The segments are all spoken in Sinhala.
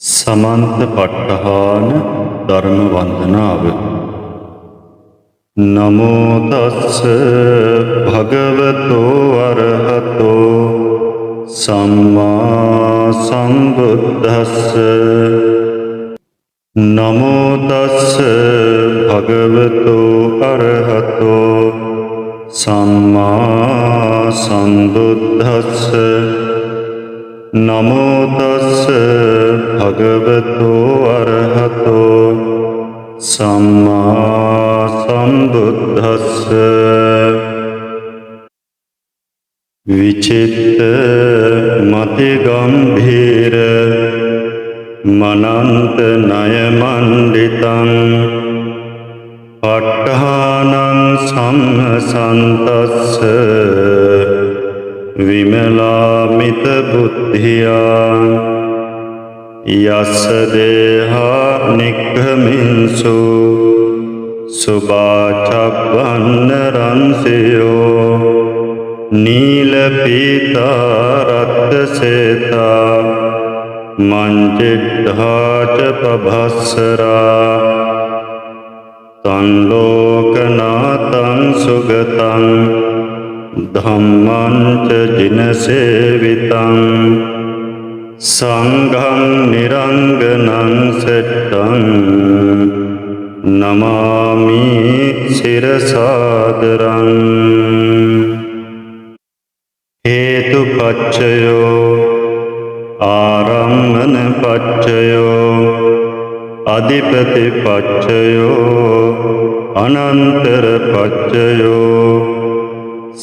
සමන්ත පට්ඨාන ධර්ම වන්දනාව. නමෝ තස්ස භගවතෝ අරහතෝ සම්මා සම්බුද්දස්ස. නමෝ තස්ස භගවතෝ අරහතෝ සම්මා සම්බුද්දස්ස. නමෝ තස්ස භගවතෝ අරහතෝ සම්මා සම්බුද්දස්ස. විචිත්ත මති ගම්භීර මනන්ත නය මණ්ඩිතං ප ဋ ාණං සම්මසන්තස්ස විමලාමිත බුද්ධියා යස්ස දේහා නික්ඛමින්සු සුභාචප්පන්න රන්සියෝ නීල පීතා රත්ත සේතා මංචිද්ධාච පභස්සරා තන් ලෝකනාතං සුගතං ධම්මං ච ජිනසේවිතං සංඝං නිරංගනං සෙට්ටං නමාමි සිරසාදරං. හේතුපච්චයෝ ආරම්මන පච්චයෝ අධිපතිපච්චයෝ අනන්තර පච්චයෝ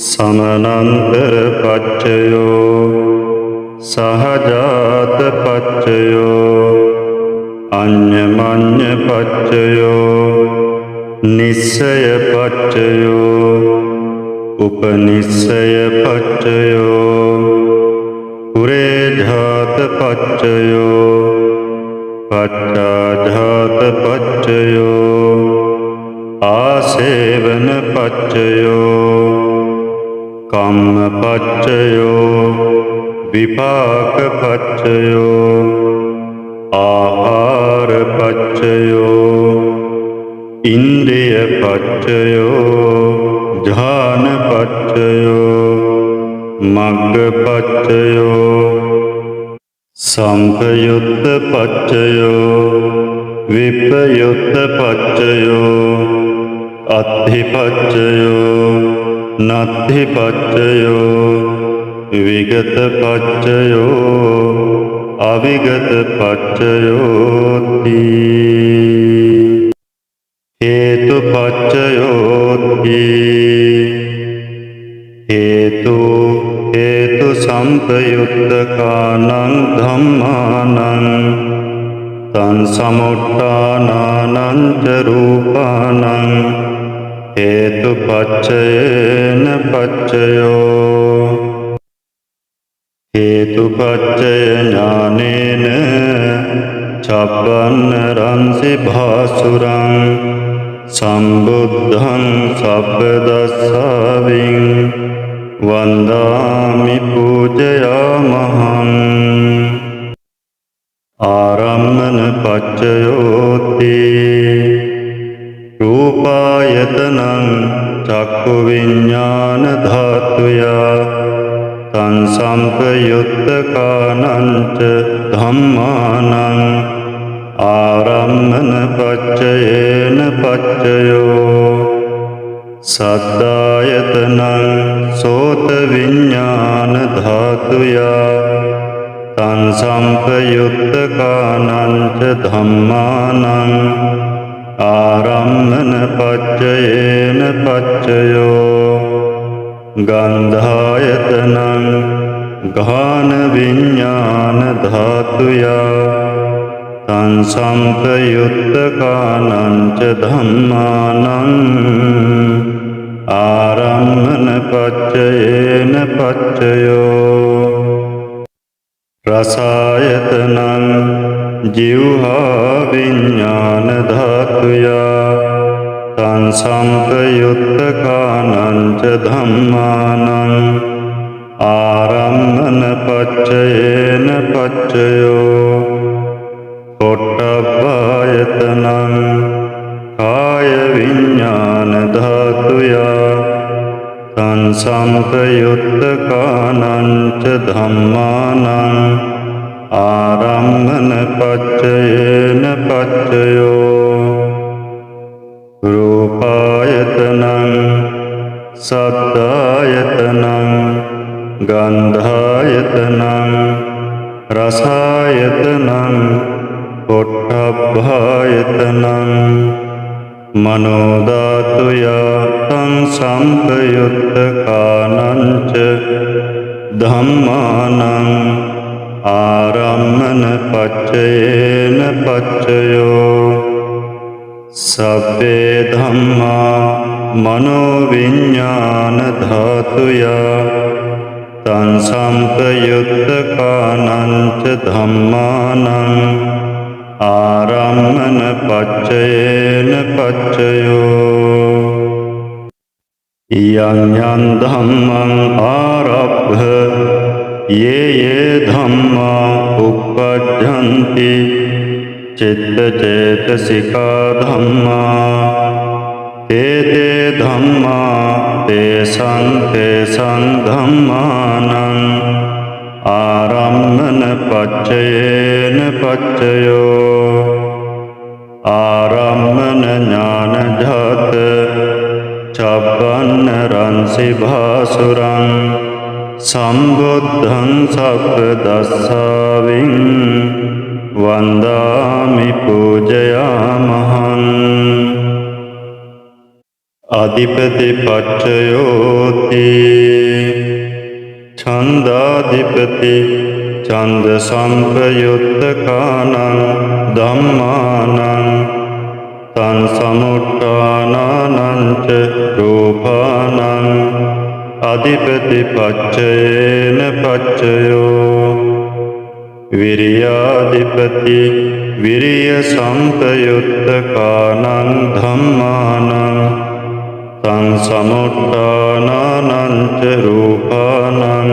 සමනන්තර පච්චයෝ සහජාත පච්චයෝ අඤ්ඤමඤ්ඤ පච්චයෝ නිස්සය පච්චයෝ උපනිස්සය පච්චයෝ පුරේධාත පච්චයෝ පච්චාධාත පච්චයෝ ආසේවන පච්චයෝ කම්මපච්චයෝ විපාකපච්චයෝ ආහාරපච්චයෝ ඉන්ද්‍රියපච්චයෝ ඥානපච්චයෝ මග්ගපච්චයෝ සම්පයුත්තපච්චයෝ විපයුත්තපච්චයෝ අත්ථිපච්චයෝ නත්ථිපච්චයෝ විගතපච්චයෝ අවිගතපච්චයෝති. හේතුපච්චයෝති. හේතු සම්පයුත්තකානං ධම්මානං තං සමුට්ඨානානං ච රූපානං හේතුපච්චයේන පච්චයෝ. හේතුපච්චය ඥානේන චප්පන්න රන්සි භාසුරං සම්බුද්ධං සබ්බදස්සාවින් වන්දාමි පූජයාමහං. ආරම්මන පච්චයෝති. රූපායතනං චක්ඛු විඤ්ඤාණ ධාතුයා තං සම්පයුත්තකානං ච ධම්මානං ආරම්මන පච්චයේන පච්චයෝ සද්ධායතනං සෝත විඤ්ඤාණ ධාතුයා තං සම්පයුත්තකානං ච ධම්මානං ආරම්මන පච්චයේන පච්චයෝ ගන්ධායතනං ගාන විඤ්ඤාණ ධාතුයා තං සම්පයුත්තකානං ච ධම්මානං ආරම්මන පච්චයේන පච්චයෝ රසායතනං ජීවහා විඤ්ඤාණ ධාතුයා තං සම්පයුත්තකානං ච ධම්මානං ආරම්මන පච්චයේන පච්චයෝ සංපයුත්තකානංච ධම්මානං ආරම්මන පච්චයේන පච්චයෝ රූපායතනං සද්ධායතනං ගන්ධායතනං රසායතනං පොට්ඨබ්බායතනං මනෝ ධාතුය තං සම්පයුත්තකානංච ධම්මානං ආරම්මන පච්චයේන පච්චයෝ සබ්බේ ධම්මා මනෝ විඤ්ඤාණ ධාතුය තං සම්පයුත්තකානංච ධම්මානං ආරම්මන පච්චයේන පච්චයෝ යං යං ධම්මං ආරබ්ධ යේ යේ ධම්මා උප්පජ්ජන්ති චිත්ත චේතසිකා ධම්මා තේ තේ ධම්මා තේසං තේසං ධම්මානං ආරම්මන පච්චයේන පච්චයෝ ආරම්මන ඥානජාත චබ්බන්න රන්සි භාසුරං සම්බුද්ධං සප්පදස්සාවින් වන්දාමි පූජයාමහං අධිපති පච්චයෝති ඡන්දාධිපති ඡන්ද සම්පයුත්තකානං ධම්මානං තං සමුට්ඨානානං ච රූපානං අධිපති පච්චයේන පච්චයෝ විරියාධිපති විරිය සම්පයුත්තකානං ධම්මානං තං සමුට්ඨානානං ච රූපානං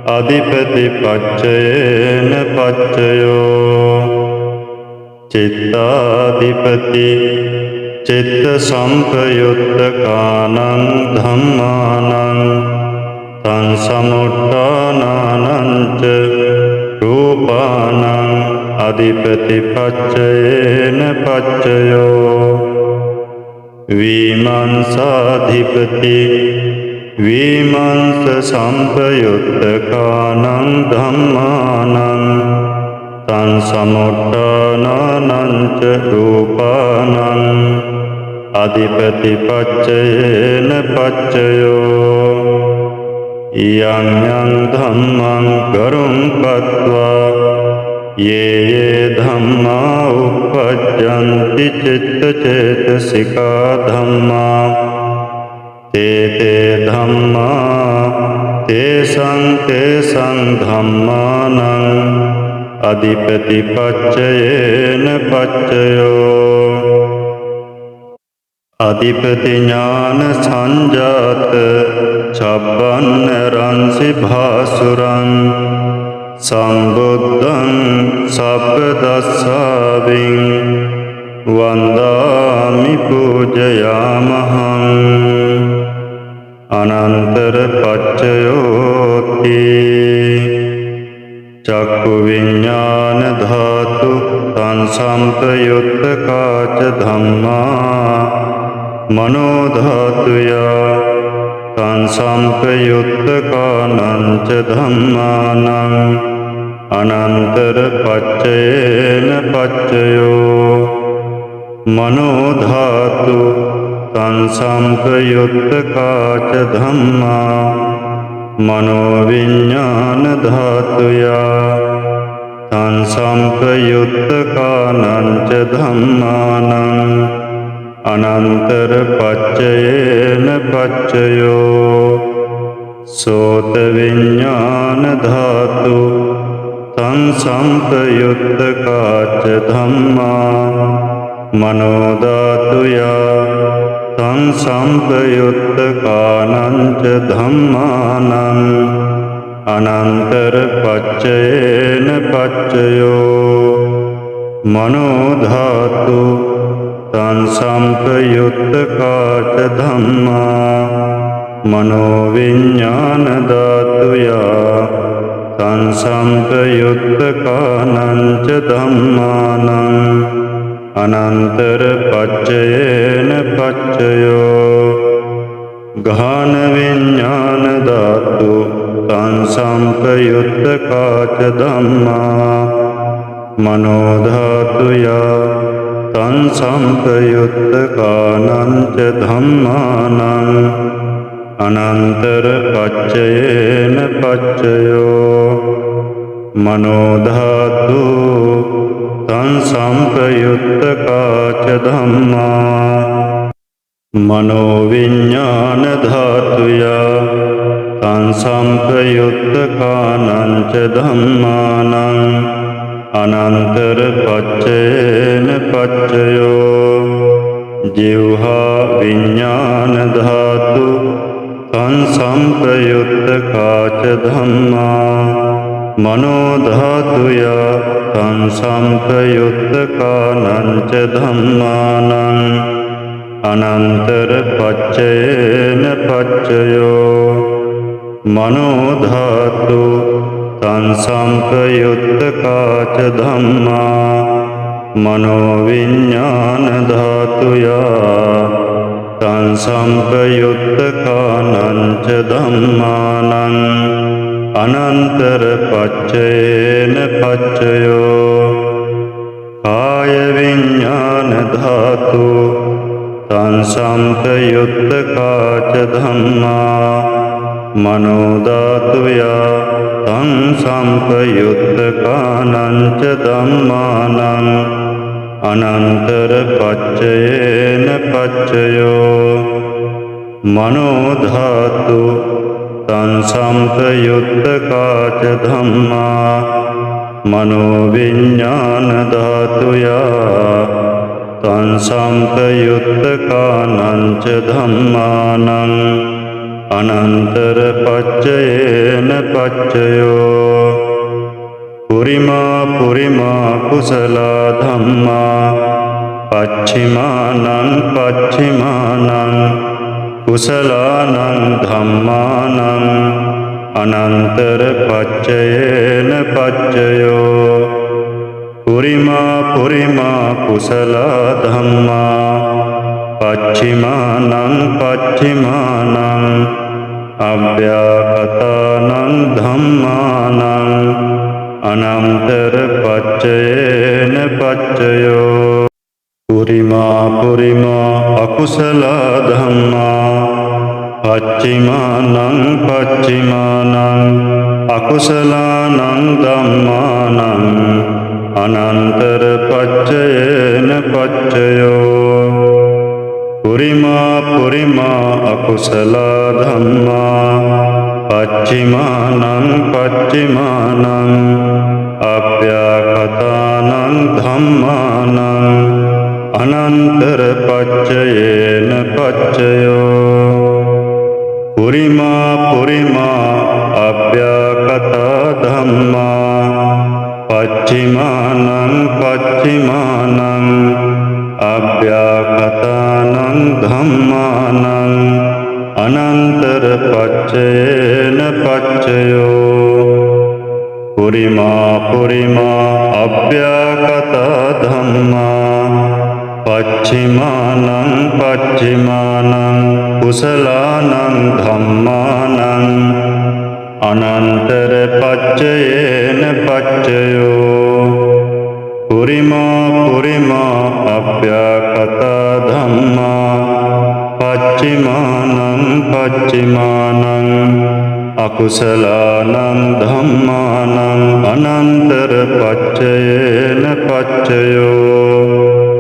අධිපති පච්චයේන පච්චයෝ චිත්තාධිපති චිත්ත සම්පයුත්තකානං ධම්මානං තං සමුට්ඨානානං ච රූපානං අධිපති පච්චයේන පච්චයෝ විමංසාධිපති විමංස සම්පයුත්තකානං ධම්මානං තං සමුට්ඨානානං ච රූපානං අධිපති පච්චයේන පච්චයෝ යං යං ධම්මං ගරුං පත්වා යේ යේ ධම්මා උප්පජ්ජන්ති චිත්ත චේතසිකා ධම්මා තේ තේ ධම්මා තේසං තේසං ධම්මානං අධිපති පච්චයේන පච්චයෝ අධිපති ඥාන සංජාත චබ්බන්න රන්සි භාසුරං සම්බුද්ධං සප්පදස්සාවින් වන්දාමි පූජයාමහං අනන්තර පච්චයෝති චක්ඛු විඤ්ඤාණ ධාතු තං සම්පයුත්තකාච ධම්මා මනෝ ධාතුය තං සම්පයුත්තකානං ච ධම්මානං අනන්තර පච්චයේන පච්චයෝ මනෝ ධාතු තං සම්පයුත්තකාච ධම්මා මනෝ විඤ්ඤාණ ධාතුය තං සම්පයුත්තකානං ච ධම්මානං අනන්තර පච්චයේන පච්චයෝ සෝත විඤ්ඤාණ ධාතු තං සම්පයුත්තකාච ධම්මා මනෝ ධාතුය තං සම්පයුත්තකානං ච ධම්මානං අනන්තර පච්චයේන පච්චයෝ මනෝ ධාතු තං සම්පයුත්තකාච ධම්මා මනෝවිඤ්ඤාණ ධාතුයා සංසම්පයුත්තකානං ච ධම්මානං අනන්තර පච්චයේන පච්චයෝ ගාන විඤ්ඤාණ ධාතු සංසම්පයුත්තකාච ධම්මා මනෝ ධාතුයා සංසම්පයුත්තකානං ච ධම්මානං අනන්තර පච්චයේන පච්චයෝ මනෝ ධාතු සංසම්පයුත්තකාච ධම්මා මනෝ විඤ්ඤාණ ධාතුයා සංසම්පයුත්තකානං ච ධම්මානං අනන්තර පච්චයේන පච්චයෝ ජීවහා විඤ්ඤාණ ධාතු සංසම්පයුත්තකාච ධම්මා මනෝ ධාතුයා සංසම්පයුත්තකානං ච ධම්මානං අනන්තර පච්චයේන පච්චයෝ මනෝ ධාතු සංසම්පයුත්තකාච ධම්මා මනෝ විඤ්ඤාණ ධාතුයා සංසම්පයුත්තකානං ච ධම්මානං අනන්තර පච්චයේන පච්චයෝ කාය විඤ්ඤාණ ධාතු සංසම්පයුත්තකාච ධම්මා මනෝ ධාතුයා සංසම්පයුත්තකානං ච ධම්මානං අනන්තර පච්චයේන පච්චයෝ මනෝ ධාතු සංසම්පයුත්තකාච ධම්මා මනෝ විඤ්ඤාණ ධාතුයා සංසම්පයුත්තකානං ච ධම්මානං අනන්තර පච්චයේන පච්චයෝ පුරිමා පුරිමා කුසල ධම්මා පච්චිමානං පච්චිමානං කුසලානං ධම්මානං අනන්තර පච්චයේන පච්චයෝ පුරිමා පුරිමා කුසල ධම්මා පච්චිමානං පච්චිමානං අභ්‍යාකතානං ධම්මානං අනන්තර පච්චයේන පච්චයෝ පුරිමා පුරිමා අකුසල ධම්මා පච්චිමානං පච්චිමානං අකුසලානං ධම්මානං අනන්තර පච්චයේන පච්චයෝ පුරිමා පුරිමා අකුසල ධම්මා පච්චිමානං පච්චිමානං අභ්‍යාකතානං ධම්මානං අනන්තර පච්චයේන පච්චයෝ පුරිමා පුරිමා අභ්‍යාකතා ධම්මා පච්චිමානං පච්චිමානං අභ්‍යාකතානං ධම්මානං අනන්තර පච්චයේන පච්චයෝ පුරිමා පුරිමා අභ්‍යාකතා ධම්මා පච්චිමානං පච්චිමානං කුසලානං ධම්මානං අනන්තර පච්චයේන පච්චයෝ පුරිමා පුරිමා අභ්‍යාකතා ධම්මා පච්චිමානං පච්චිමානං අකුසලානං ධම්මානං අනන්තර පච්චයේන පච්චයෝ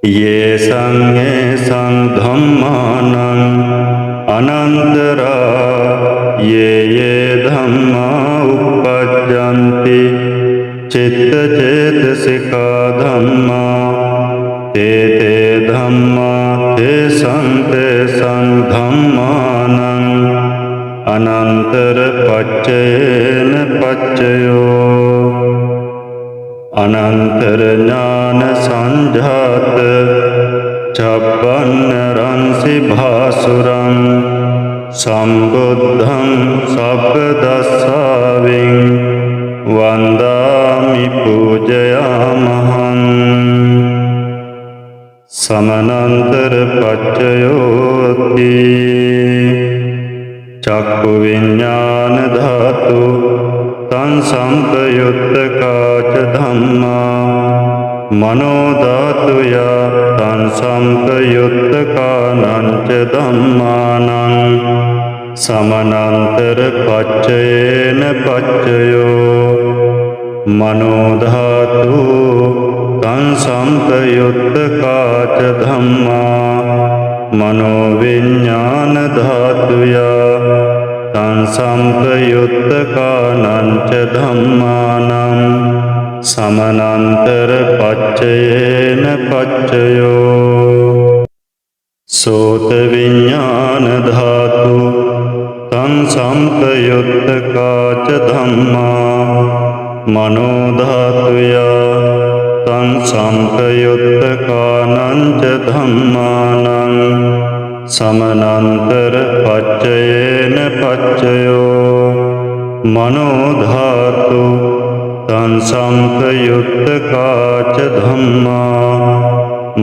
යේසං ඒසං ධම්මානං අනන්තරා යේ ධම්මා uppajjanti චිත්ත චේතසිකා ධම්මා තේ ධම්මා තේසං තේසං ධම්මානං අනන්තර පච්චයේන පච්චයෝ අනන්තර ඥාන සංජාත චප්පන්න රංසි භාසුරං සම්බුද්ධං සබ්බදස්සාවෙන් වන්දාමි පූජයාමහං සමනන්තර පච්චයෝති චක්ඛු විඤ්ඤාණ ධාතු තං සම්පයුත්තකාච ධම්මා මනෝ ධාතුය තං සම්පයුත්තකානං ච ධම්මානං සමනන්තර පච්චයේන පච්චයෝ මනෝ ධාතු තං සම්පයුත්තකාච ධම්මා මනෝ විඤ්ඤාණ ධාතුය තං සම්පයුත්තකානං ච ධම්මානං සමනන්තර පච්චයේන පච්චයෝ සෝත විඤ්ඤාණ ධාතු තං සම්පයුත්තකාච ධම්මා මනෝ ධාතුය තං සම්පයුත්තකානං ච ධම්මානං සමනන්තර පච්චයේන පච්චයෝ මනෝ ධාතු තං සම්පයුත්තකාච ධම්මා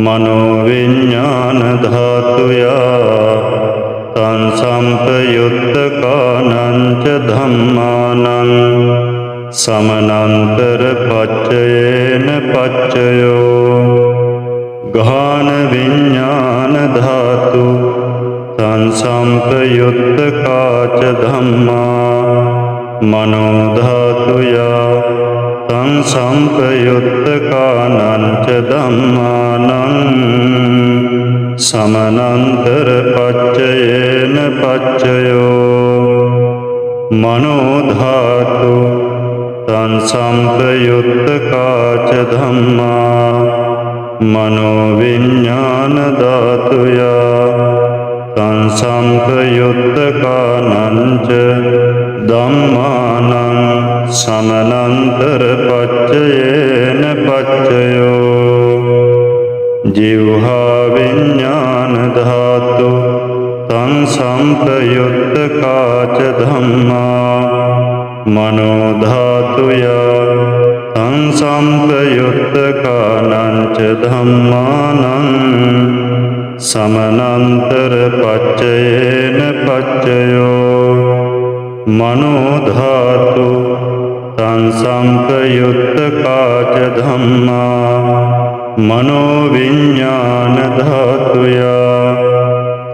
මනෝ විඤ්ඤාණ ධාතුය තං සම්පයුත්තකානං ච ධම්මානං සමනන්තර පච්චයේන පච්චයෝ ගාන විඤ්ඤාණ ධාතු තං සම්පයුත්තකාච ධම්මා මනෝ ධාතුය තං සම්පයුත්තකානං ච ධම්මානං සමනන්තර පච්චයේන පච්චයෝ මනෝ ධාතු තං සම්පයුත්තකාච ධම්මා මනෝ විඤ්ඤාණ ධාතුය තං සම්පයුත්තකානං ච ධම්මානං සමනන්තර පච්චයේන පච්චයෝ ජීවහා විඤ්ඤාණ ධාතු තං සම්පයුත්තකාච ධම්මා මනෝ ධාතුය තං සම්පයුත්තකානං ච ධම්මානං සමනන්තර පච්චයේන පච්චයෝ මනෝ ධාතු තං සම්පයුත්තකාච ධම්මා මනෝ විඤ්ඤාණ ධාතුය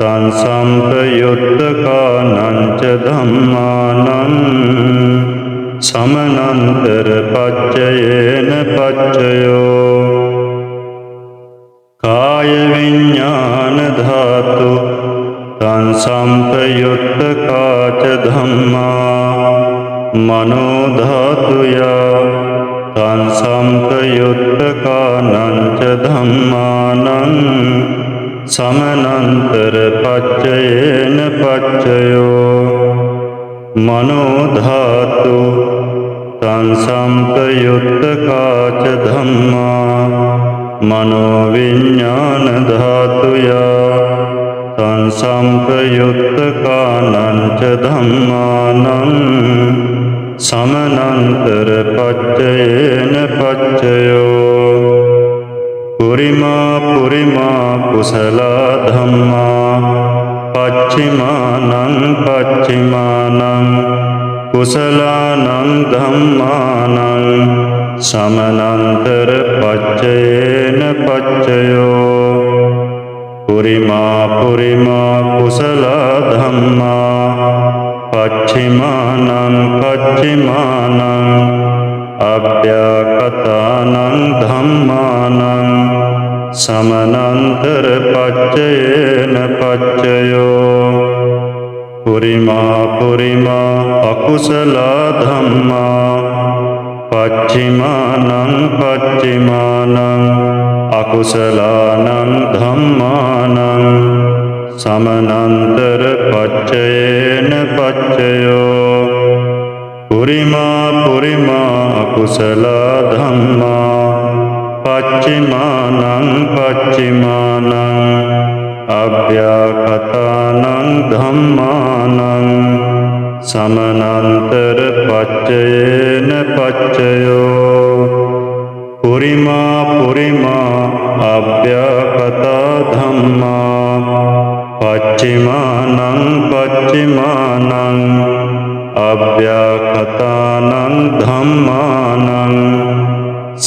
තං සම්පයුත්තකානං ච ධම්මානං සමනන්තර පච්චයේන පච්චයෝ කාය විඤ්ඤාණ ධාතු තං සම්පයුත්තකාච ධම්මා මනෝ ධාතුය තං සම්පයුත්තකානං ච ධම්මානං සමනන්තර පච්චයේන පච්චයෝ මනෝ ධාතු තං සම්පයුත්තකාච ධම්මා මනෝ විඤ්ඤාණ ධාතුය තං සම්පයුත්තකානං ච ධම්මානං සමනන්තර පච්චයේන පච්චයෝ පුරිමා පුරිමා කුසල ධම්මා පච්චිමානං පච්චිමානං කුසලානං ධම්මානං සමනන්තර පච්චයේන පච්චයෝ පුරිමා පුරිමා කුසල ධම්මා පච්චිමානං පච්චිමානං අභ්‍යකතානං ධම්මානං සමනන්තර පච්චයේන පච්චයෝ පුරිමා පුරිමා අකුසල ධම්මා පච්චිමානං පච්චිමානං අකුසලානං ධම්මානං සමනන්තර පච්චයේන පච්චයෝ පුරිමා පුරිමා අකුසල ධම්මා පච්චිමානං පච්චිමානං අභ්‍යකතානං ධම්මානං समनंतर पच्चयेन पच्चयो पुरिमा पुरिमा अव्याकता धम्मा पच्चिमानं पच्चिमानं अव्याकतानं धम्मानं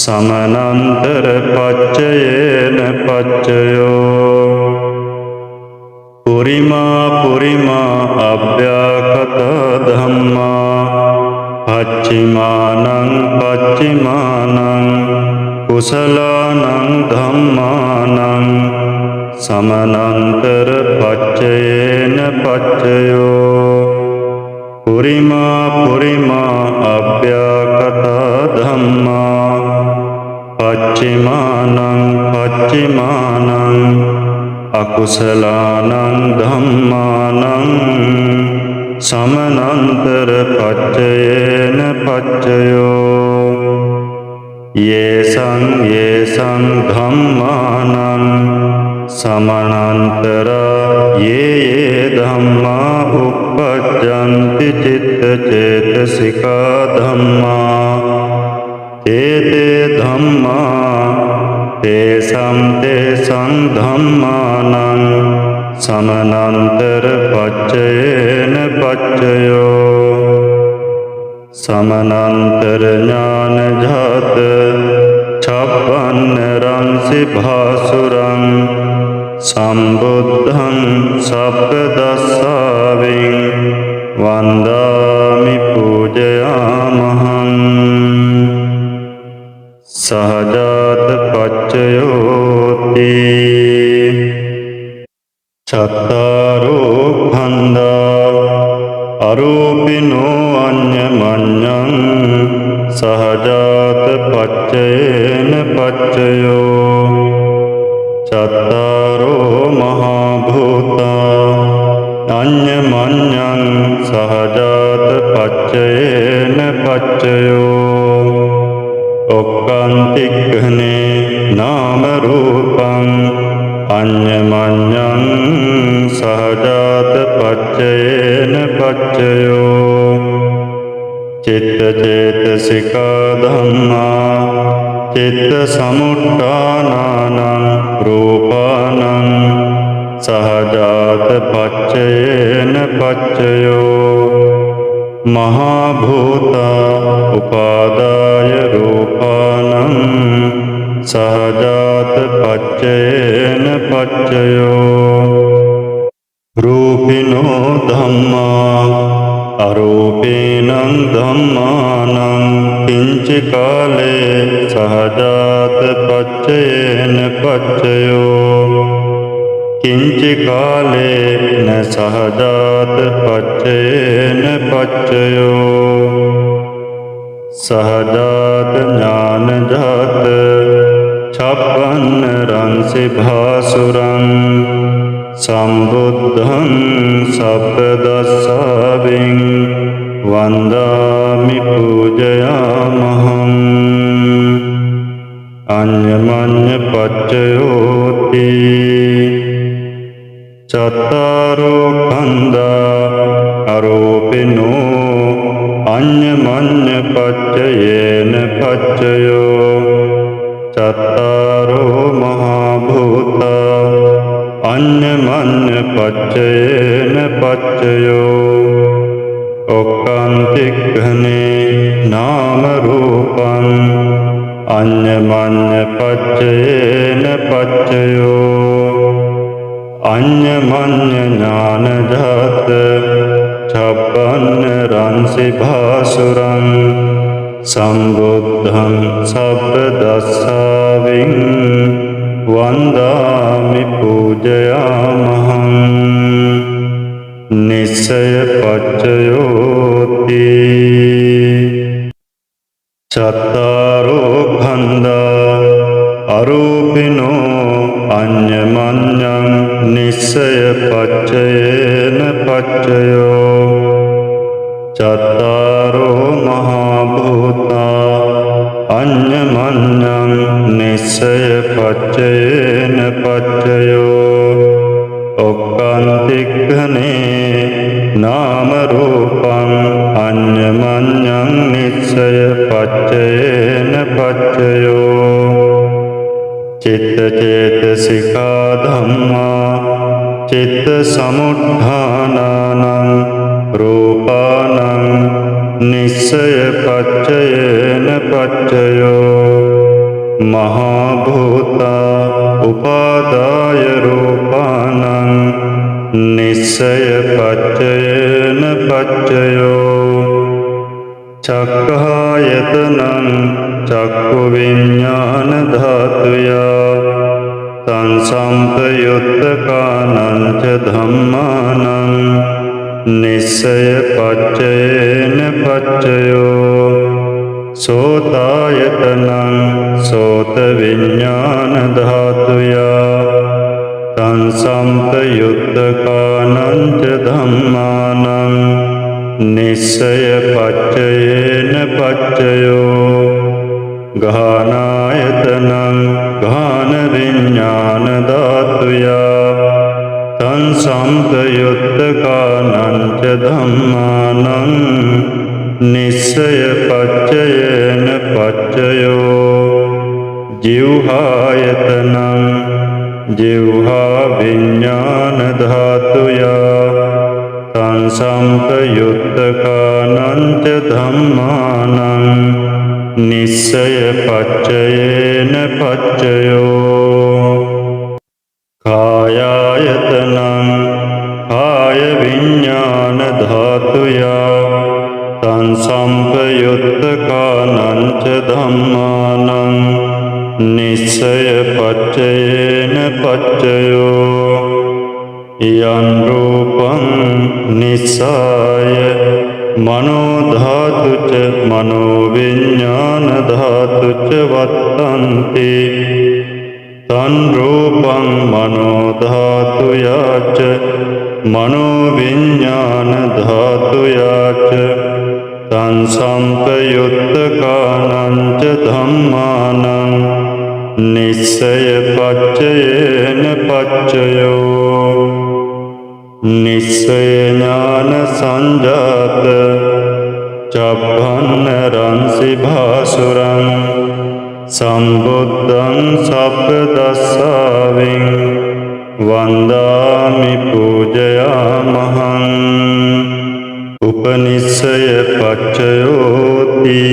समनंतर पच्चयेन पच्चयो पुरिमा पुरिमा अव्याकता धम्मा पच्चिमानं पच्चिमानं कुशलानं धम्मानं समनंतर पच्चयेन पच्चयो पुरिमा पुरिमा अव्याकता धम्मा पच्चिमानं पच्चिमानं अकुशलानं धम्मानं समनंतर पच्चयेन पच्चयो येषां धम्मानं समनंतरा ये धम्मा उपपद्यन्ति चित्तचेतसिका धम्मा ते धम्मा तेषां धम्मानं समनंतर पच्चयेन पच्चयो समनंतर ज्ञान जात छप्पन्न रंसि भासुरं संबुद्धं सप्तदशाविं वन्दामि पूजयामहं सहजात पच्चयोति चत्तारो खंदा अरूपिनो अन्यमन्यं सहजात पच्चयेन पच्चयो चत्तारो महाभूता अन्यमन्यं सहजात पच्चयेन पच्चयो ओक्कान्तिघ्ने नाम रूपं अन्यमन्यं सहजात पच्चयेन पच्चयो चित्तचेतसिका धम्मा चित्तसमुत्थानानां रूपाणां सहजात पच्चयेन पच्चयो महाभूता उपादाय रूपाणां सहजात पच्चयेन पच्चयो रूपिणो धम्मा अरूपिणं धम्मानं किंचिकाले सहजात पच्चयेन पच्चयो किंचिकाले न सहजात पच्चयेन पच्चयो सहजात ज्ञानजात छप्पन्न रंसि भासुरं संबुद्धं सप्तदशाविं वन्दामि पूजयामहम् अन्यमन्य पच्चयोति चत्तारो खंदा आरोपिनो अन्यमन्य पच्चयेन पच्चयो चत्तारो महाभूता अन्यमन्य पच्चयेन पच्चयो ओक्कान्तिघ्ने नाम रूपं अन्यमन्य पच्चयेन पच्चयो अन्यमन्य ज्ञानजात छप्पन्न रंसि भासुरं संबुद्धं सप्तदशाविं वन्दामि पूजयामहं निश्चय पच्चयोति चत्तारो खंदा अरूपिनो अन्यमन्यं निश्चय पच्चयेन पच्चयो चत्तारो महाभूता अन्यमन्यं निश्चय पच्चयेन पच्चयो ओक्कान्तिघ्ने नाम පච්චයෝ චිත්ත චේතසිකා ධම්මා චිත්ත සමුත්ථානානං රූපානං නිස්සය පච්චයේන පච්චයෝ මහා භූතා උපාදාය රූපානං නිස්සය පච්චයේන පච්චයෝ චක්ඛායතනං චක්ඛු විඤ්ඤාණ ධාතුයා තං සම්පයුත්තකානං ච ධම්මානං නිස්සය පච්චයේන පච්චයෝ සෝතායතනං සෝත විඤ්ඤාණ ධාතුයා තං සම්පයුත්තකානං ච ධම්මානං නිස්සය පච්චයේන පච්චයෝ ගානායතනං ගාන විඤ්ඤාණ ධාතුයා තං සම්පයුත්තකානං ච ධම්මානං නිස්සය පච්චයේන පච්චයෝ ජීවහායතනං ජීවහා විඤ්ඤාණ ධාතුයා තං සම්පයුත්තකානං ච ධම්මානං නිස්සය පච්චයේන පච්චයෝ කායායතනං කාය විඤ්ඤාණ ධාතුයා තං සම්පයුත්තකානං ච ධම්මානං නිස්සය පච්චයේන පච්චයෝ යං රූපං නිස්සාය මනෝ ධාතු ච මනෝ විඤ්ඤාණ ධාතු ච වත්තන්ති තං රූපං මනෝ ධාතුයා ච මනෝ විඤ්ඤාණ ධාතුයා ච තං සම්පයුත්තකානං ච ධම්මානං නිස්සය පච්චයේන පච්චයෝ නිස්සය ඥාන සංජාත චබ්බන්න රංසි භාසුරං සම්බුද්ධං සප්පදස්සාවින් වන්දාමි පූජයාමහං උපනිස්සය පච්චයෝති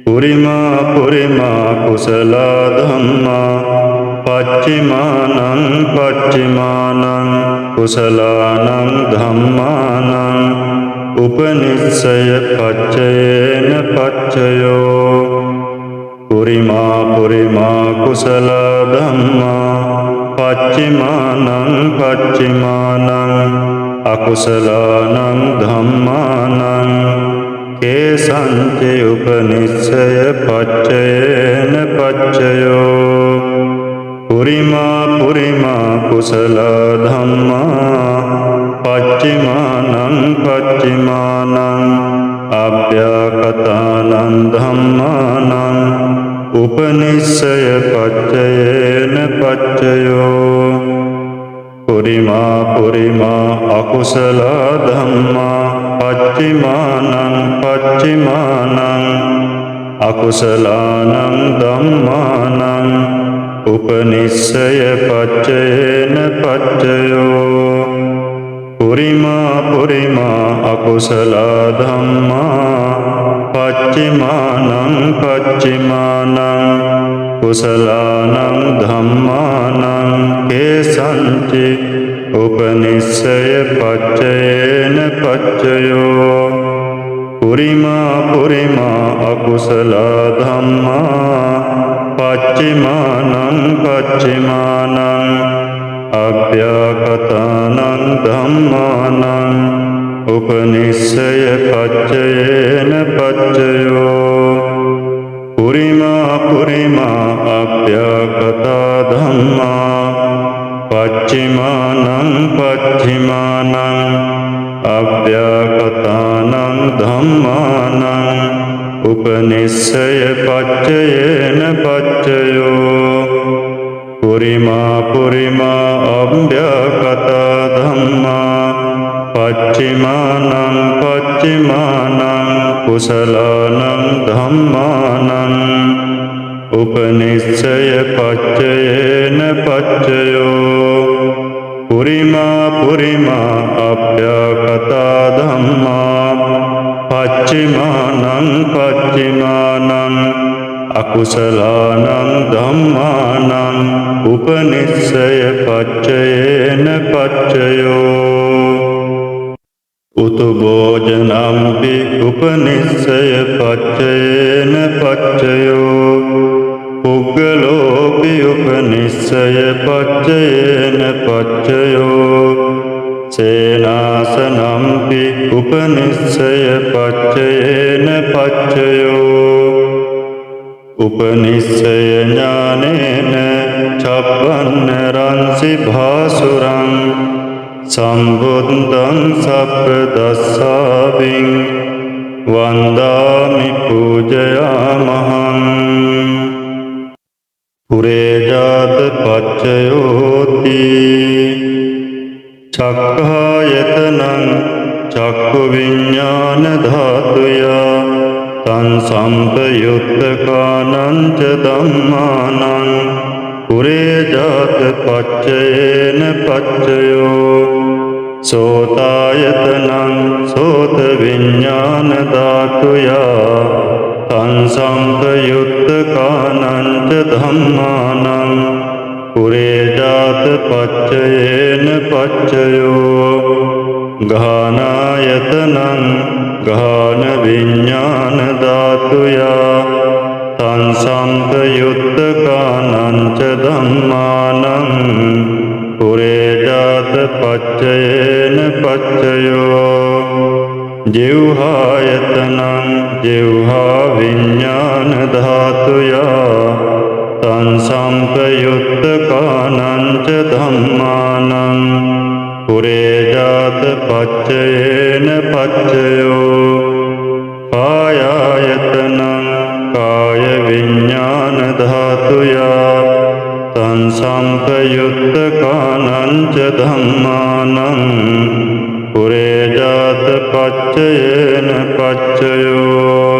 පුරිමා පුරිමා කුසලා ධම්මා පච්චිමානං පච්චිමානං කුසලානං ධම්මානං උපනිස්සය පච්චයේන පච්චයෝ පුරිමා පුරිමා කුසලා ධම්මා පච්චිමානං පච්චිමානං අකුසලානං ධම්මානං කේසංච උපනිස්සය පච්චයේන පච්චයෝ පුරිමා පුරිමා කුසලා ධම්මා පච්චිමානං පච්චිමානං අභ්‍යාකතානං ධම්මානං උපනිස්සය පච්චයේන පච්චයෝ පුරිමා පුරිමා අකුසලා ධම්මා පච්චිමානං පච්චිමානං අකුසලානං ධම්මානං උපනිස්සය පච්චයේන පච්චයෝ පුරිමා පුරිමා අකුසලා ධම්මා පච්චිමානං පච්චිමානං කුසලානං ධම්මානං කේසංචි උපනිස්සය පච්චයේන පච්චයෝ පුරිමා පුරිමා අකුසලා ධම්මා පච්චිමානං පච්චිමානං අභ්‍යාකතානං ධම්මානං උපනිස්සය පච්චයේන පච්චයෝ පුරිමා පුරිමා අභ්‍යාකතා ධම්මා පච්චිමානං පච්චිමානං අභ්‍යාකතානං ධම්මානං උපනිස්සය පච්චයේන පච්චයෝ පුරිමා පුරිමා අභ්‍යාකතා ධම්මා පච්චිමානං පච්චිමානං කුසලානං ධම්මානං උපනිස්සය පච්චයේන පච්චයෝ පුරිමා පුරිමා අප්‍යකතා ධම්මා පච්චිමානං පච්චිමානං අකුසලානං ධම්මානං උපනිස්සය පච්චයේන පච්චයෝ උතු භෝජනම්පි උපනිස්සය පච්චයේන පච්චයෝ පුග්ගලෝපි උපනිස්සය පච්චයේන පච්චයෝ සේනාසනම්පි උපනිස්සය පච්චයේන පච්චයෝ උපනිස්සය ඥානේන චප්පන්න රංසි භාසුරං සම්බුද්ධං සප්පදස්සාවින් වන්දාමි පූජයාමහං පුරේජාත පච්චයෝති චක්ඛායතනං චක්ඛු විඤ්ඤාණ ධාතුයා තං සම්පයුත්තකානං ච ධම්මානං පුරේජාත පච්චයේන පච්චයෝ සෝතායතනං සෝත විඤ්ඤාණ ධාතුයා තං සම්පයුත්තකානං ච ධම්මානං පුරේජාත පච්චයේන පච්චයෝ ගානායතනං ගාන විඤ්ඤාණ ධාතුයා තං සම්පයුත්තකානං ච ධම්මානං පුරේජාත පච්චයේන පච්චයෝ ජිව්හායතනං ජිව්හා විඤ්ඤාණ ධාතුයා තං සම්පයුත්තකානං ච ධම්මානං පුරේජාත පච්චයේන පච්චයෝ කායායතනං කාය විඤ්ඤාණ ධාතුයා තං සම්පයුත්තකානං ච ධම්මානං පුරේජාත පච්චයේන පච්චයෝ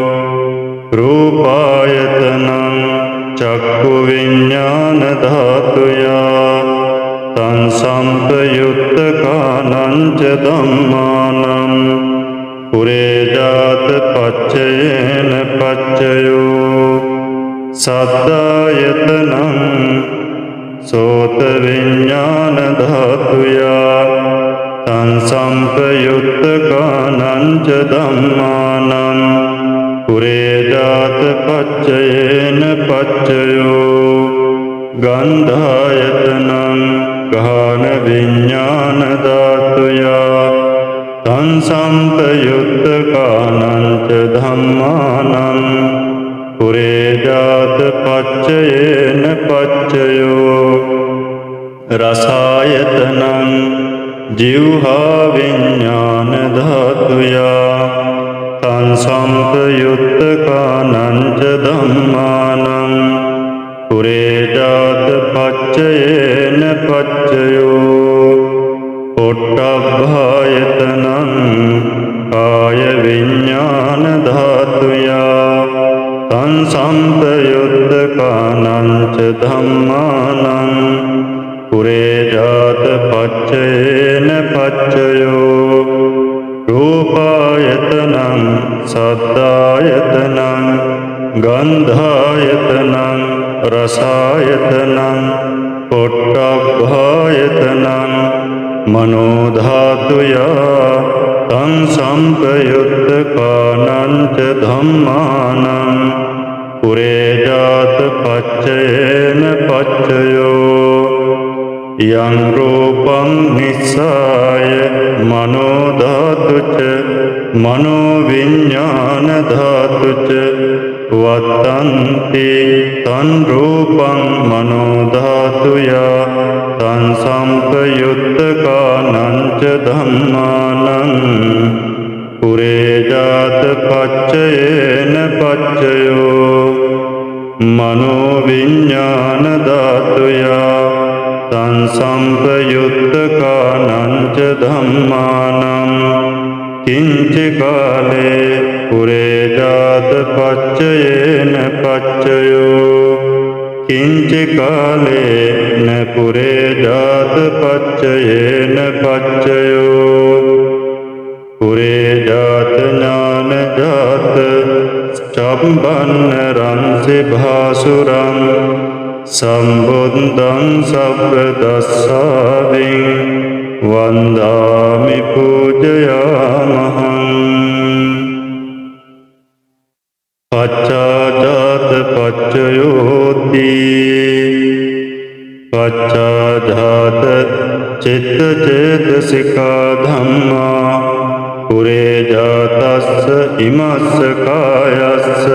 රූපායතනං චක්ඛු විඤ්ඤාණ ධාතුයා තං සම්පයුත්තකානං ච ධම්මානං පුරේජාත පච්චයේන පච්චයෝ සද්ධායතනං සෝත විඤ්ඤාණ ධාතුයා තං සම්පයුත්තකානං ච ධම්මානං පුරේජාත පච්චයේන පච්චයෝ ගන්ධායතනං ගාන විඤ්ඤාණ ධාතුයා තං සම්පයුත්තකානං ච ධම්මානං පුරේජාත පච්චයේන පච්චයෝ රසායතනං ජිව්හා විඤ්ඤාණ ධාතුයා තං සම්පයුත්තකානං ච ධම්මානං පුරේජාත පච්චයේන පච්චයෝ පොට්ටබ්බායතනං කාය විඤ්ඤාණ ධාතුයා තං සම්පයුත්තකානං ච ධම්මානං පුරේජාත පච්චයේන පච්චයෝ රූපායතනං සද්ධායතනං ගන්ධායතනං රසායතනං පොට්ටබ්බායතනං මනෝ ධාතුයා තං සම්පයුත්තකානං ච ධම්මානං පුරේජාත පච්චයේන පච්චයෝ යං රූපං නිස්සාය මනෝ ධාතුච මනෝ විඤ්ඤාණ ධාතුච වත්තන්ති තන් රූපං මනෝ ධාතුයා තං සම්පයුත්තකානං ච ධම්මානං පුරේජාත පච්චයේන පච්චයෝ මනෝ විඤ්ඤාණ ධාතුයා තං සම්පයුත්තකානං ච ධම්මානං කිංචි කාලේ පුරේ ජාත පච්චයේන පච්චයෝ කිංචි කාලේ න පුරේ ජාත පච්චයේන පච්චයෝ පුරේ ජාත ඥාන ජාත චම්බන්න රංසි භාසුරං සම්බුද්ධං සබ්බ දස්සාවින් වන්දාමි පූජයාමහං පච්චාජාත පච්චයෝති පච්චාජාත චිත්ත චේතසිකා ධම්මා පුරේ ජාතස්ස ඉමස්ස කායස්ස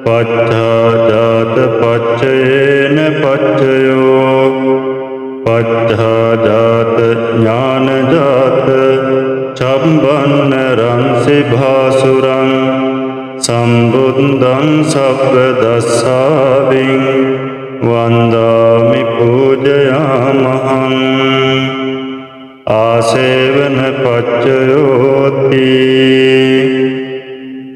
පච්චාජාත පච්චයේන පච්චයෝ පච්චාජාත ඥානජාත චම්බන්න රංසි භාසුරං සම්බුද්ධං සබ්බ දස්සාවින් වන්දාමි පූජයාමහං ආසේවන පච්චයෝති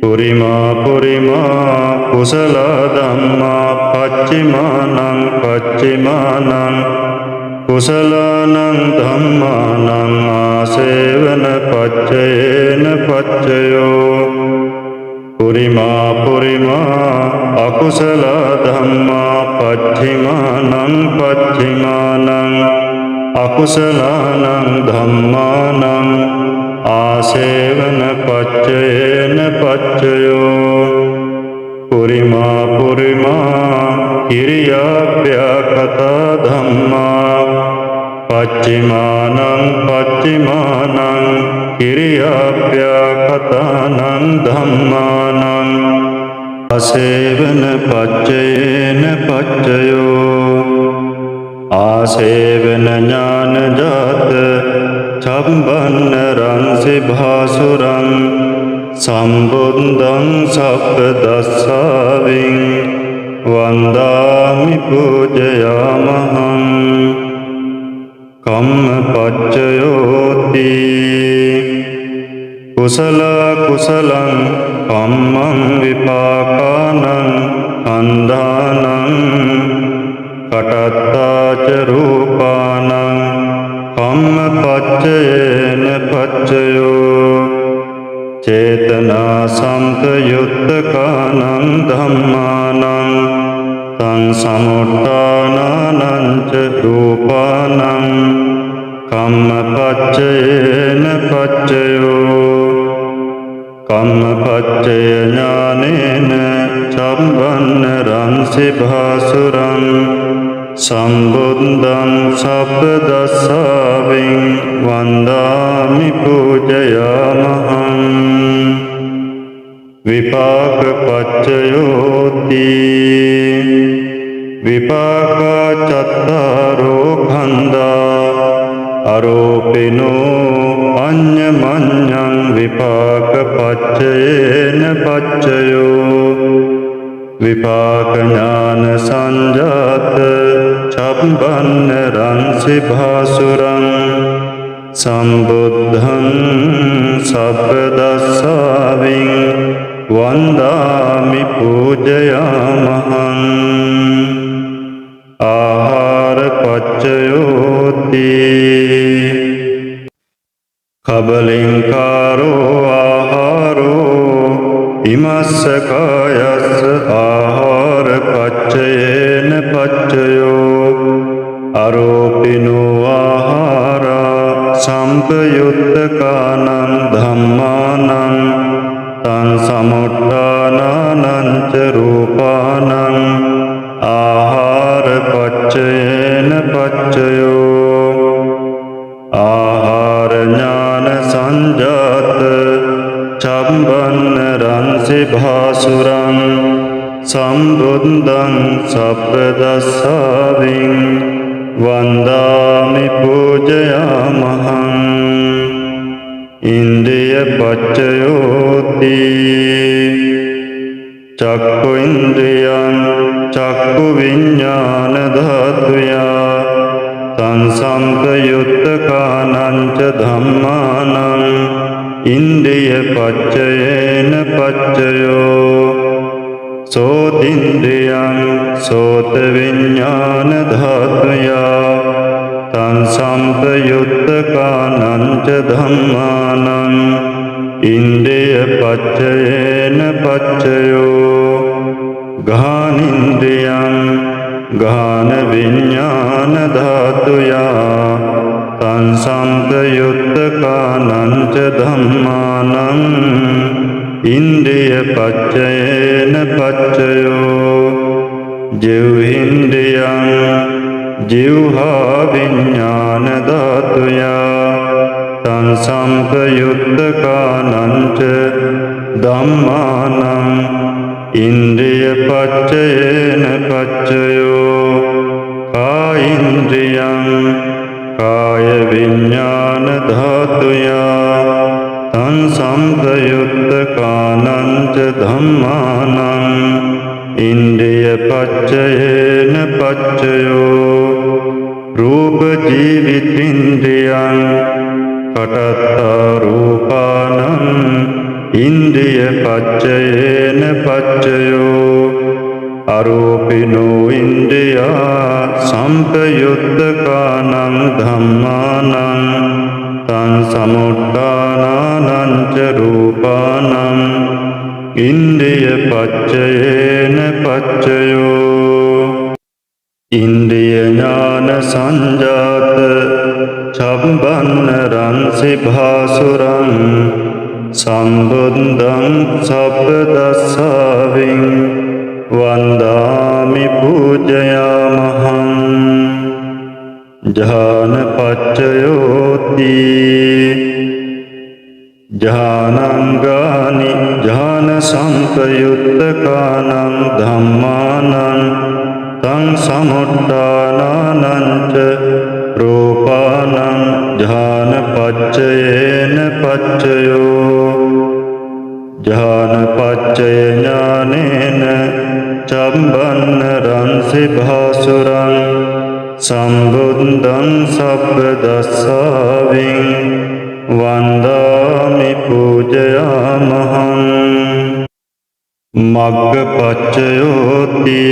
පුරිමා කුසල ධම්මා පච්චිමානං පච්චිමානං කුසලානං ධම්මානං ආසේවන පච්චයේන පච්චයෝ පුරිමා අකුසල ධම්මා පච්චිමානං පච්චිමානං අකුසලානං ධම්මානං ආසේවන පච්චයේන පච්චයෝ පුරිමා කිරියාභ්‍යාකතා ධම්මා පච්චිමානං පච්චිමානං කිරියාභ්‍යාකතානං ධම්මානං ආසේවන පච්චයේන පච්චයෝ ආසේවන ඥානජාත චම්බන්න රංසි භාසුරං සම්බුද්ධං සබ්බ දස්සාවින් වන්දාමි පූජයාමහං කම්මපච්චයෝති කුසල කුසලං කම්මං විපාකානං කන්දානං කටත්තාච රූපානං කම්මපච්චයේන පච්චයෝ චේතනා සම්පයුත්තකානං ධම්මානං තං සමුට්ඨානානං ච රූපානං කම්මපච්චයේන පච්චයෝ කම්මපච්චය ඥානේන චම්බන්න රංසි භාසුරං සම්බුද්ධං සබ්බ දස්සාවින් වන්දාමි පූජයාමහං විපාක පච්චයෝති විපාකා චත්තාරෝ ඛණ්ඩා අරෝපිනෝ අඤ්ඤමඤ්ඤං විපාක පච්චයේන පච්චයෝ විපාක ඥාන සංජාත චම්බන්න රංසි භාසුරං සම්බුද්ධං සබ්බ දස්සාවින් වන්දාමි පූජයාමහං ආහාර පච්චයෝති කබලින්කාරෝ ආහාරෝ ඉමස්ස කායස්ස ආහාර පච්චයේන පච්චයෝ අරෝපිනෝ ආහාරා සම්පයුත්තකානං ධම්මානං තං සමුට්ඨානානං ච රූපානං ආහාර පච්චයේන පච්චයෝ ආහාර ඥාන සංජාත චම්බන්න රංසි භාසුරං සම්බුද්ධං සබ්බ දස්සාවින් වන්දාමි පූජයාමහං ඉන්ද්‍රිය පච්චයෝති චක්ඛු ඉන්ද්‍රියං චක්ඛු විඤ්ඤාණ ධාතුයා තං සම්පයුත්තකානං ච ධම්මානං ඉන්ද්‍රිය පච්චයේන පච්චයෝ සෝතින්ද්‍රියං සෝත විඥාන ධාතුයා තං සම්පයුත්තකානං ච ධම්මානං ඉන්ද්‍රිය පච්චයේන පච්චයෝ ගානින්ද්‍රියං ගාන විඥාන ධාතුයා තං සම්පයුත්තකානං ච ධම්මානං ඉන්ද්‍රිය පච්චයේන පච්චයෝ ජීවහින්ද්‍රියං ජීවහා විඥාන ධාතුයා තං සම්පයුත්තකානං ච ධම්මානං ඉන්ද්‍රිය පච්චයේන පච්චයෝ කායින්ද්‍රියං කාය විඥාන ධාතුයා තං සම්පයුත්තකානං ච ධම්මානං ඉන්ද්‍රිය පච්චයේන පච්චයෝ රූප ජීවිතින්ද්‍රියං පඨත්තා රූපානං ඉන්ද්‍රිය පච්චයේන පච්චයෝ අරූපිනෝ ඉන්ද්‍රියා සම්පයුත්තකානං ධම්මානං තං සමුට්ඨානානං ච රූපානං ඉන්ද්‍රිය පච්චයේන පච්චයෝ ඉන්ද්‍රිය ඥාන සංජාත චම්බන්නරං සිභාසුරං සම්බුද්ධං සප්පදස්සාවින් වන්දාමි පූජයාමහං ඥානපච්චයෝති ඥානංගානි ඥාන සම්පයුත්තකානං ධම්මානං තං සමුට්ඨානානං ච රූපානං ඥානපච්චයේන පච්චයෝ ඥානපච්චය ඥානේන චම්බන්නරං සිභාසුරං සම්බුද්ධං සප්පදස්සාවින් වන්දාමි පූජයාමහං මග්ගපච්චයෝති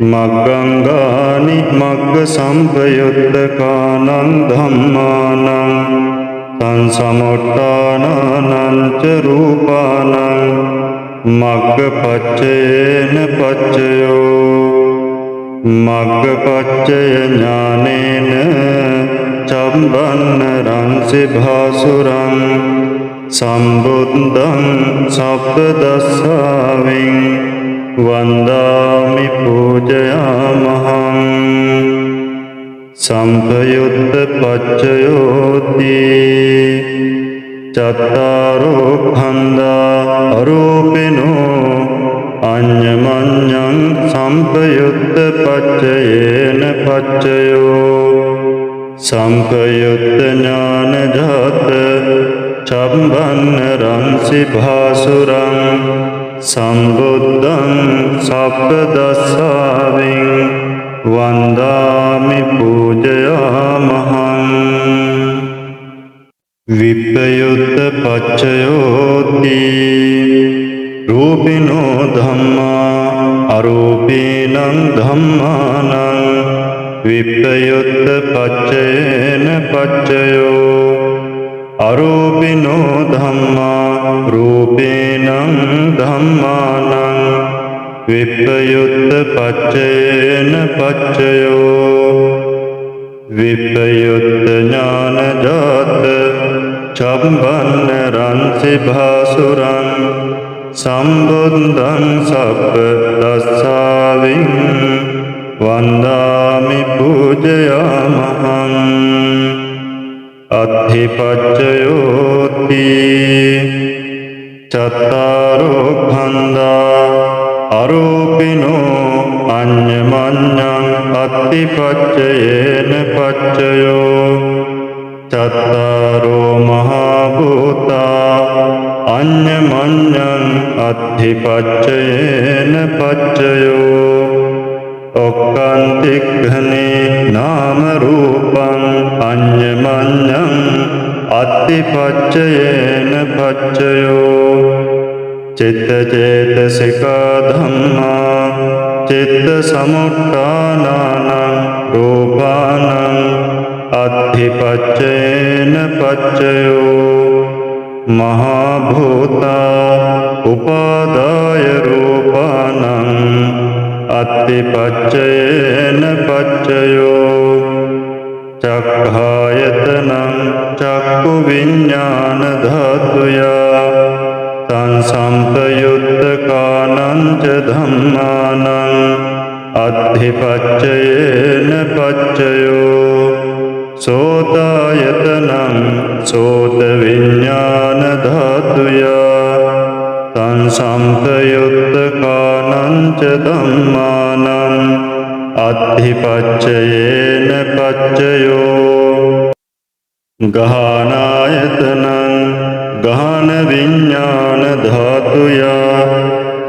මග්ගංගානි මග්ග සම්පයුත්තකානං ධම්මානං තං සමුට්ඨානානං ච රූපානං මග්ගපච්චයේන පච්චයෝ මග්ගපච්චය ඥානේන චම්බන්නරං සිභාසුරං සම්බුද්ධං සප්පදස්සාවින් වන්දාමි පූජයාමහං සම්පයුත්ත පච්චයෝති චත්තාරෝ ඛණ්ඩා අරූපිනෝ අඤ්ඤමඤ්ඤං සම්පයුත්ත පච්චයේන පච්චයෝ සම්පයුත්ත ඥානජාත චම්බන්නරං සිභාසුරං සම්බුද්ධං සප්පදස්සාවින් වන්දාමි පූජයාමහං විප්පයුත්ත පච්චයෝති රූපිනෝ ධම්මා අරූපීනං ධම්මානං විප්පයුත්ත පච්චයේන පච්චයෝ අරූපිනෝ ධම්මා රූපේනං ධම්මානං විප්පයුත්ත පච්චයේන පච්චයෝ විප්පයුත්ත ඥානජාත චම්බන්නරං සිභාසුරං සම්බුද්ධං සප්පදස්සාවින් වන්දාමි පූජයාමහං අත්ථිපච්චයෝති චත්තාරෝ ඛණ්ඩා අරූපිනෝ අඤ්ඤමඤ්ඤං අත්ථිපච්චයේන පච්චයෝ චත්තාරෝ මහා භූතා අඤ්ඤමඤ්ඤං අත්ථිපච්චයේන පච්චයෝ ඔක්කාන්තික්ඛනේ නාම රූපං අඤ්ඤමඤ්ඤං අත්තිපච්චයේන පච්චයෝ චිත්තචේතසිකා ධම්මා චිත්ත සමුට්ඨානානං රූපානං අත්තිපච්චයේන පච්චයෝ මහා භූතා උපාදාය රූපානං අත්තිපච්චයේන පච්චයෝ චක්ඛායතනං චක්ඛු විඤ්ඤාණ ධාතුයා තං සම්පයුත්තකානං ච ධම්මානං අත්ථිපච්චයේන පච්චයෝ සෝතායතනං සෝත විඤ්ඤාණ ධාතුයා තං සම්පයුත්තකානං ච ධම්මානං අත්ථිපච්චයේන පච්චයෝ ගහනායතනං ගහන විඤ්ඤාණ ධාතුයා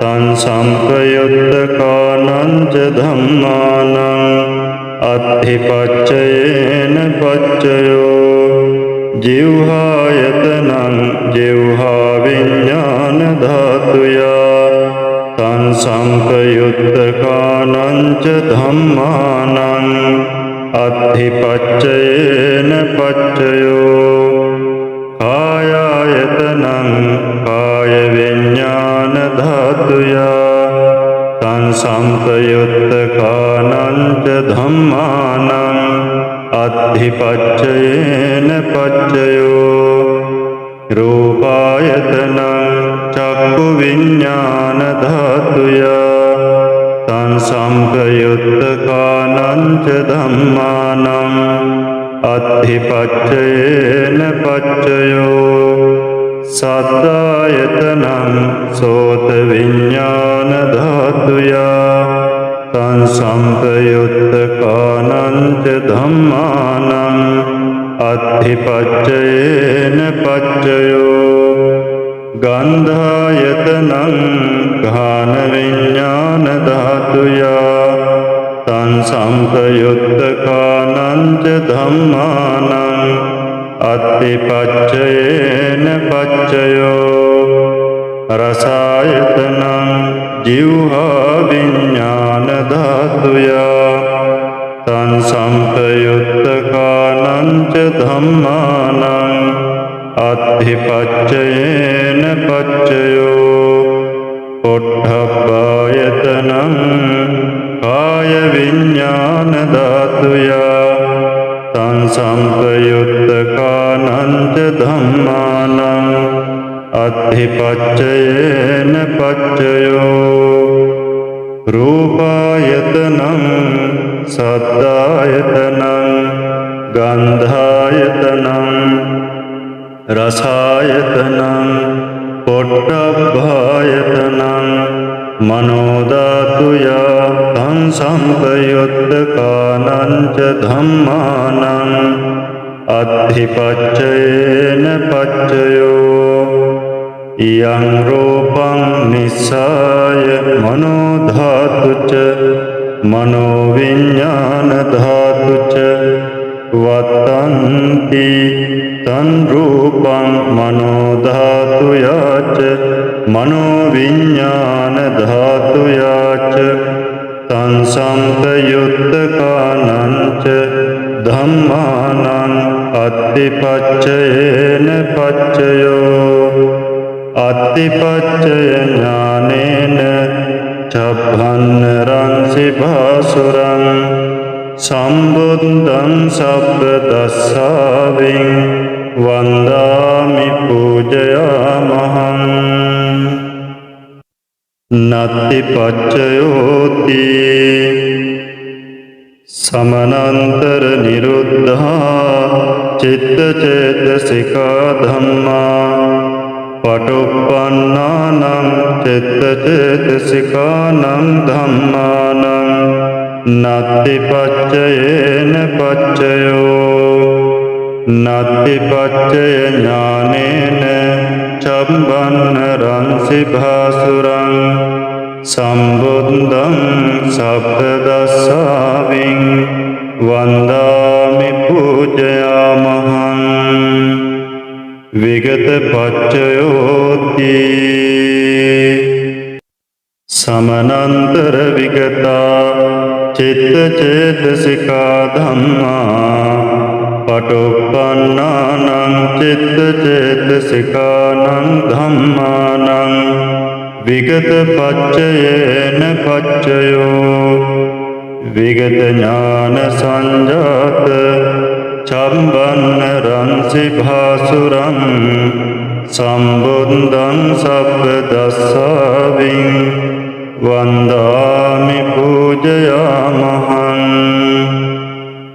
තං සම්පයුත්තකානං ච ධම්මානං අත්ථිපච්චයේන පච්චයෝ ජීවහායතනං ජීවහා විඤ්ඤාණ ධාතුයා තං සම්පයුත්තකානං ච ධම්මානං අත්ථිපච්චයේන පච්චයෝ කායායතනං කාය විඤ්ඤාණ ධාතුයා තං සම්පයුත්තකානං ච ධම්මානං අත්ථිපච්චයේන පච්චයෝ රූපායතනං චක්ඛු විඤ්ඤාණ ධාතුයා තං සම්පයුත්තකානං ච ධම්මානං අත්ථිපච්චයේන පච්චයෝ සද්ධායතනං සෝත විඤ්ඤාණ ධාතුයා තං සම්පයුත්තකානං ච ධම්මානං අත්ථිපච්චයේන පච්චයෝ ගන්ධායතනං ගාන විඤ්ඤාණ ධාතුයා තං සම්පයුත්තකානං ච ධම්මානං අත්ථිපච්චයේන පච්චයෝ රසායතනං ජීවහා විඤ්ඤාණ ධාතුයා තං සම්පයුත්තකානං ච ධම්මානං අත්ථිපච්චයේන පච්චයෝ පොට්ඨබ්බායතනං කාය විඤ්ඤාණ ධාතුයා තං සම්පයුත්තකානං ච ධම්මානං අත්ථිපච්චයේන පච්චයෝ රූපායතනං සද්ධායතනං ගන්ධායතනං රසායතනං පොට්ඨබ්බායතනං මනෝ ධාතුයා තං සම්පයුත්තකානං ච ධම්මානං අත්ථිපච්චයේන පච්චයෝ ඉයං රූපං නිස්සාය මනෝ ධාතුච මනෝ විඤ්ඤාණ ධාතුච වත්තන්ති තන් රූපං මනෝ ධාතුයාච මනෝ විඤ්ඤාණ ධාතුයාච තං සම්පයුත්තකානං ච ධම්මානං අත්ථිපච්චයේන පච්චයෝ අත්ථිපච්චය ඥානේන චබ්බන්න රංසි භාසුරං සම්බුද්ධං සබ්බ දස්සාවින් වන්දාමි පූජයාමහං නත්ති පච්චයෝති සමනන්තර නිරුද්ධා චිත්තචේතසිකා ධම්මා පටිපන්නානං චිත්තචේතසිකානං ධම්මානං නත්ති පච්චයේන පච්චයෝ නත්ති පච්චය ඥානේන චම්බන්න රංසි භාසුරං සම්බුද්ධං සබ්බදස්සාවින් වන්දාමි පූජයාමහං පච්චයෝති සමනන්තර විගතා චිත්ත චේතසිකා ධම්මා පටිපන්නානං චිත්ත චේතසිකානං ධම්මානං විගත පච්චයේන පච්චයෝ විගත ඥාන සංජාත චම්බන්න රංසි භාසුරං සම්බුද්ධං සබ්බදස්සාවින් වන්දාමි පූජයාමහං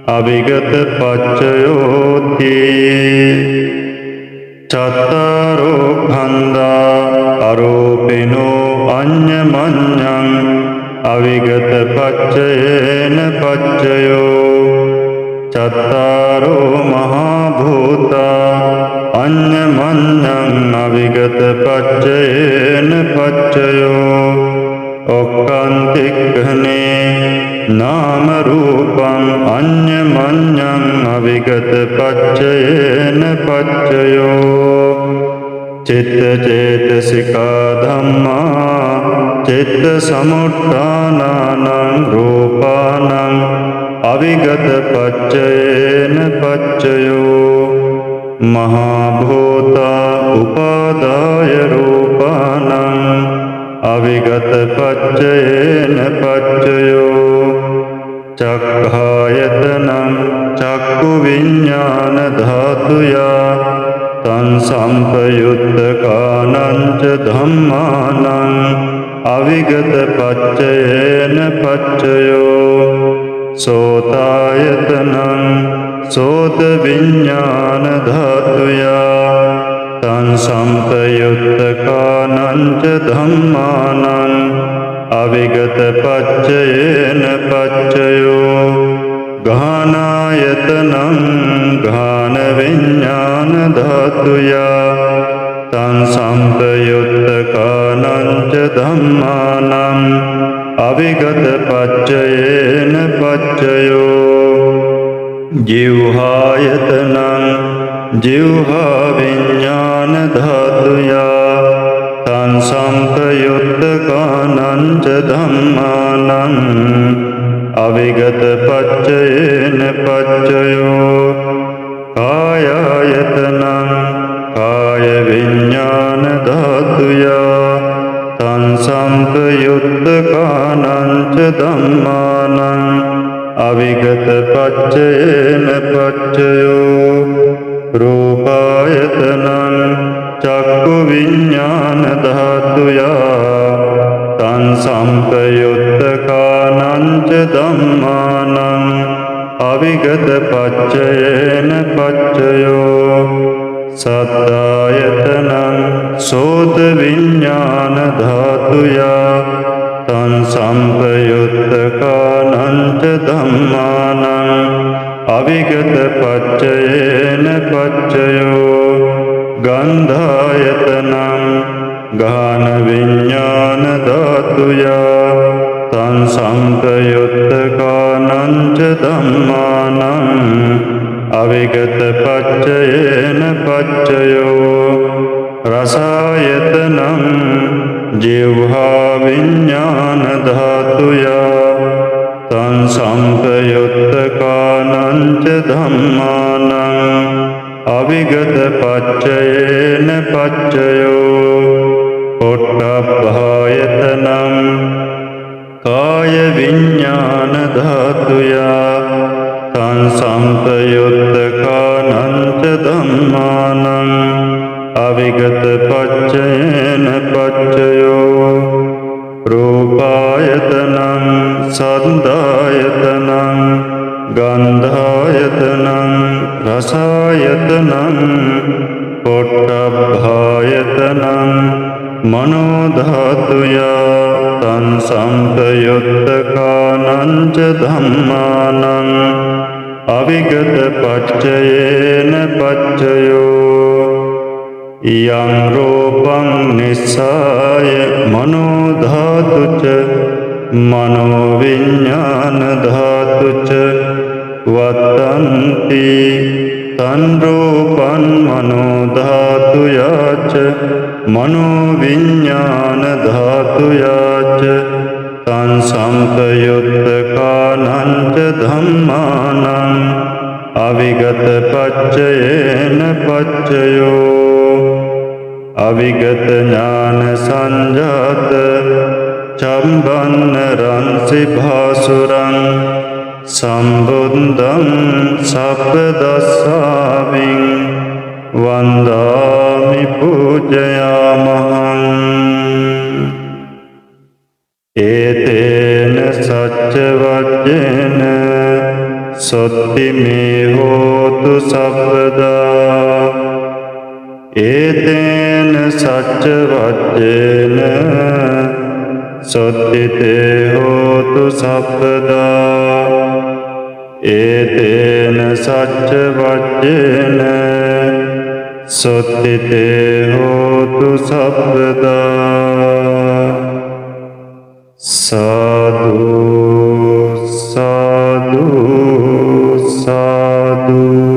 අවිගත පච්චයෝති චත්තාරෝ khanda අරෝපිනෝ අඤ්ඤමඤ්ඤං අවිගත පච්චයේන පච්චයෝ චත්තාරෝ මහා භූතා අඤ්ඤමඤ්ඤං අවිගත පච්චයේන පච්චයෝ ඔක්ඛන්තික්ඛනේ නාම රූපං අඤ්ඤමඤ්ඤං අවිගත පච්චයේන පච්චයෝ චිත්ත චේතසිකා ධම්මා චිත්ත සමුත්ථානානං රූපානං අවිගත පච්චයේන පච්චයෝ මහා භූතා උපාදාය රූපානං අවිගත පච්චයේන පච්චයෝ චක්ඛායතනං චක්ඛු විඤ්ඤාණ ධාතුයා තං සම්පයුත්තකානං ච ධම්මානං අවිගත පච්චයේන පච්චයෝ සෝතායතනං සෝත විඤ්ඤාණ ධාතුයා තං සම්පයුත්තකානං ච ධම්මානං අවිගත පච්චයේන පච්චයෝ ගානායතනං ගාන විඤ්ඤාණ ධාතුයා තං සම්පයුත්තකානං ච ධම්මානං අවිගත පච්චයේන පච්චයෝ ජීවහායතනං ජීවහා විඤ්ඤාණ ධාතුයා තං සම්පයුත්තකානං ච ධම්මානං අවිගත පච්චයේන පච්චයෝ කායායතනං කාය විඤ්ඤාණ ධාතුයා තං සම්පයුත්තකානං ච ධම්මානං අවිගත පච්චයේන පච්චයෝ රූපායතනං චක්ඛු විඤ්ඤාණ ධාතුයා තං සම්පයුත්තකානං ච ධම්මානං අවිගත පච්චයේන පච්චයෝ සද්ධායතනං සෝත විඤ්ඤාණ ධාතුයා තං සම්පයුත්තකානං ච ධම්මානං අවිගත පච්චයේන පච්චයෝ ගන්ධායතනං ගාන විඤ්ඤාණ ධාතුයා තං සම්පයුත්තකානං ච ධම්මානං අවිගත පච්චයේන පච්චයෝ රසායතනං ජීවහා විඤ්ඤාණ ධාතුයා තං සම්පයුත්තකානං ච ධම්මානං අවිගත පච්චයේන පච්චයෝ පොට්ටබ්බායතනං කාය විඤ්ඤාණ ධාතුයා තං සම්පයුත්තකානං ච ධම්මානං අවිගත පච්චයේන පච්චයෝ රූපායතනං සද්ධායතනං ගන්ධායතනං රසායතනං පොට්ටබ්බායතනං මනෝ ධාතුයා තං සම්පයුත්තකානං ච ධම්මානං අවිගත පච්චයේන පච්චයෝ යං රූපං නිස්සාය මනෝ ධාතුච මනෝ විඤ්ඤාණ ධාතුච වත්තන්ති තන් රූපං මනෝ ධාතු ධාතුයාච මනෝවිඤ්ඤාණ ධාතුයාච තං සම්පයුත්තකානං ච ධම්මානං අවිගත පච්චයේන පච්චයෝ අවිගත ඥාන සංජාත චම්බන්න රන්සි භාසුරං සම්බුද්ධං සප්පදස්සාමින් වන්දාමි පූජයාමහං ඒතේන සච්ච වජ්ජේන සොත්ති මේ හෝතු සප්පදා ඒතේන සච්ච වජ්ජේන සොත්ති තේ හෝතු සප්පදා ඒතේන සච්ච වජ්ජේන සොත්ති තේ හෝතු සප්පදා සාදු සාදු සාදු